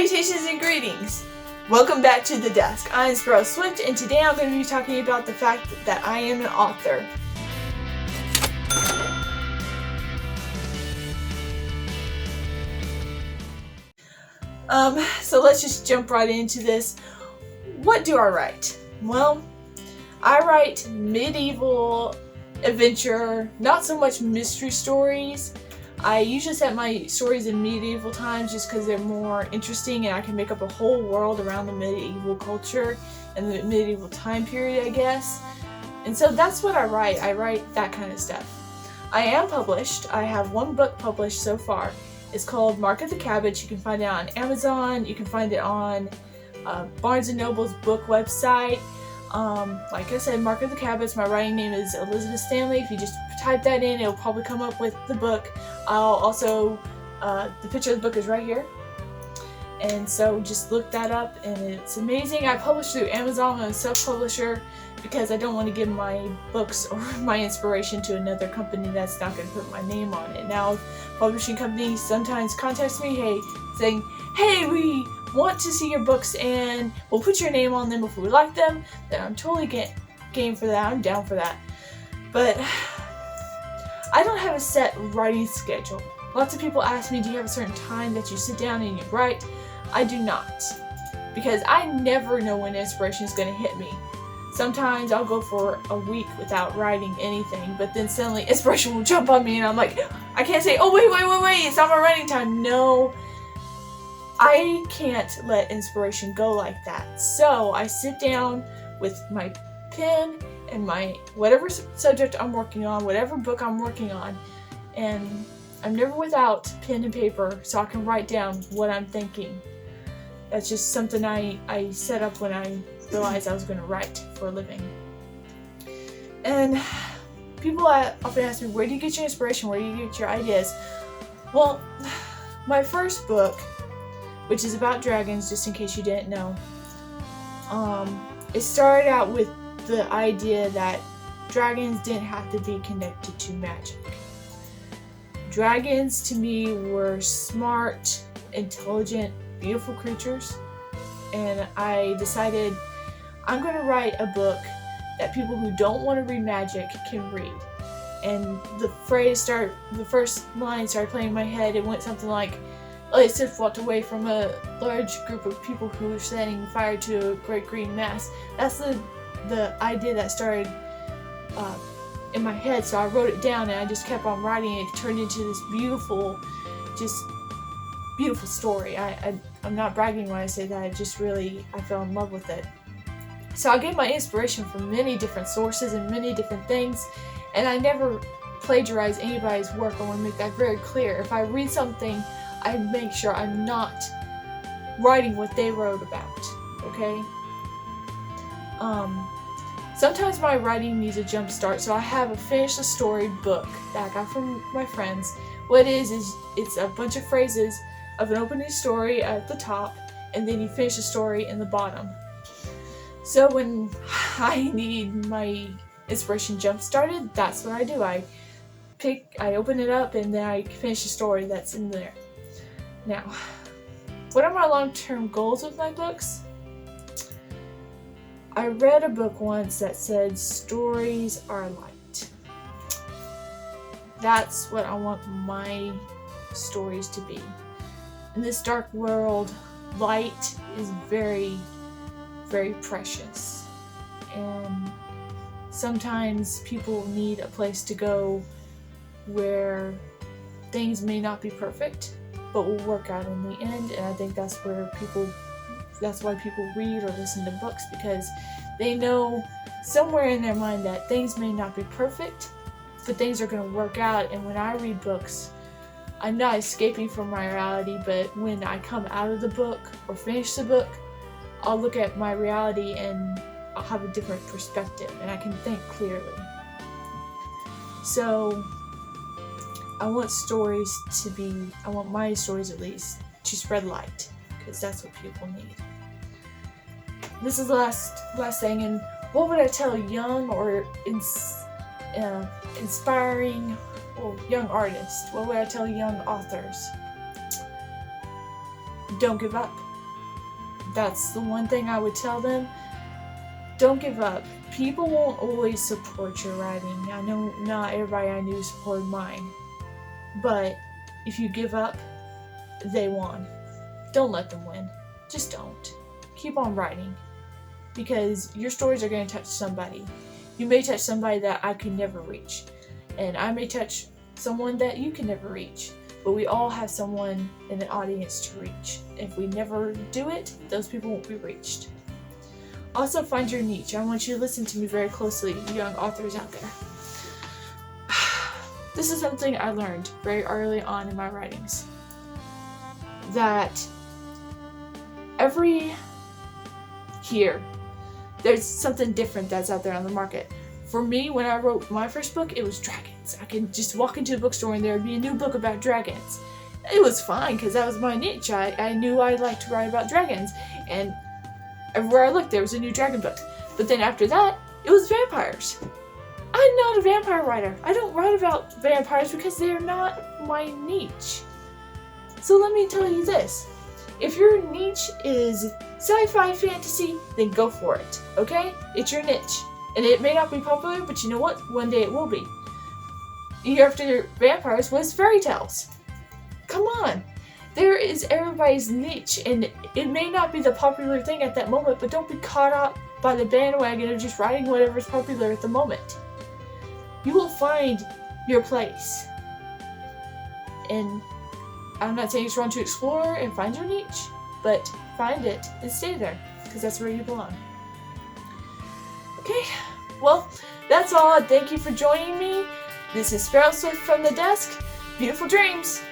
Salutations and greetings! Welcome back to The Desk. I'm Sparrow Swift, and today I'm going to be talking about the fact that I am an author. So let's just jump right into this. What do I write? Well, I write medieval adventure, not so much mystery stories. I usually set my stories in medieval times just because they're more interesting and I can make up a whole world around the medieval culture and the medieval time period, I guess. And so that's what I write. I write that kind of stuff. I am published. I have one book published so far. It's called Mark of the Cabbage. You can find it on Amazon. You can find it on Barnes & Noble's book website. Like I said, Mark of the Cabbage. My writing name is Elizabeth Stanley. If you just type that in, it'll probably come up with the book. I'll also, the picture of the book is right here. And so just look that up, and it's amazing. I publish through Amazon. I'm a self-publisher because I don't want to give my books or my inspiration to another company that's not going to put my name on it. Now, publishing companies sometimes contact me, saying, hey, we want to see your books and we'll put your name on them if we like them. Then I'm totally game for that. I'm down for that. But I don't have a set writing schedule. Lots of people ask me, do you have a certain time that you sit down and you write? I do not. Because I never know when inspiration is going to hit me. Sometimes I'll go for a week without writing anything, but then suddenly inspiration will jump on me and I'm like, I can't say, oh wait, it's not my writing time. No, I can't let inspiration go like that. So I sit down with my pen and my whatever subject I'm working on, whatever book I'm working on, and I'm never without pen and paper so I can write down what I'm thinking. That's just something I set up when I realized I was going to write for a living. And people often ask me, where do you get your inspiration? Where do you get your ideas? Well, my first book, which is about dragons, just in case you didn't know, it started out with the idea that dragons didn't have to be connected to magic. Dragons, to me, were smart, intelligent, beautiful creatures, and I decided I'm going to write a book that people who don't want to read magic can read. And the first line started playing in my head. It went something like, Sif walked away from a large group of people who were setting fire to a great green mass. That's the idea that started in my head, so I wrote it down and I just kept on writing it. It turned into this beautiful story. I'm not bragging when I say that. I fell in love with it. So I get my inspiration from many different sources and many different things, and I never plagiarize anybody's work. I want to make that very clear. If I read something, I make sure I'm not writing what they wrote about, okay? Sometimes my writing needs a jump start, so I have a finish the story book that I got from my friends. What it is it's a bunch of phrases of an opening story at the top, and then you finish the story in the bottom. So when I need my inspiration jump started, that's what I do. I open it up, and then I finish the story that's in there. Now, what are my long-term goals with my books? I read a book once that said stories are light. That's what I want my stories to be. In this dark world, light is very, very precious. And sometimes people need a place to go where things may not be perfect, but will work out in the end. And I think that's why people read or listen to books, because they know somewhere in their mind that things may not be perfect, but things are going to work out. And when I read books, I'm not escaping from my reality, but when I come out of the book or finish the book, I'll look at my reality and I'll have a different perspective and I can think clearly. So I want my stories at least to spread light, because that's what people need. This is the last thing, and what would I tell young or inspiring young artists? What would I tell young authors? Don't give up. that's the one thing I would tell them. Don't give up. People won't always support your writing. I know not everybody I knew supported mine. But if you give up, they won. Don't let them win. Just don't. Keep on writing. Because your stories are going to touch somebody. You may touch somebody that I could never reach. And I may touch someone that you can never reach. But we all have someone in the audience to reach. If we never do it, those people won't be reached. Also, find your niche. I want you to listen to me very closely, young authors out there. This is something I learned very early on in my writings. That every year, there's something different that's out there on the market. For me, when I wrote my first book, it was dragons. I could just walk into a bookstore and there would be a new book about dragons. It was fine because that was my niche. I knew I liked to write about dragons, and everywhere I looked there was a new dragon book. But then after that, it was vampires. I'm not a vampire writer. I don't write about vampires because they are not my niche. So let me tell you this. If your niche is sci-fi fantasy, then go for it, okay? It's your niche. And it may not be popular, but you know what? One day it will be. The year after vampires was fairy tales. Come on. There is everybody's niche, and it may not be the popular thing at that moment, but don't be caught up by the bandwagon of just writing whatever's popular at the moment. You will find your place. And I'm not saying it's wrong to explore and find your niche, but find it and stay there, because that's where you belong. Okay, well, that's all. Thank you for joining me. This is Sparrow Swift from the desk. Beautiful dreams!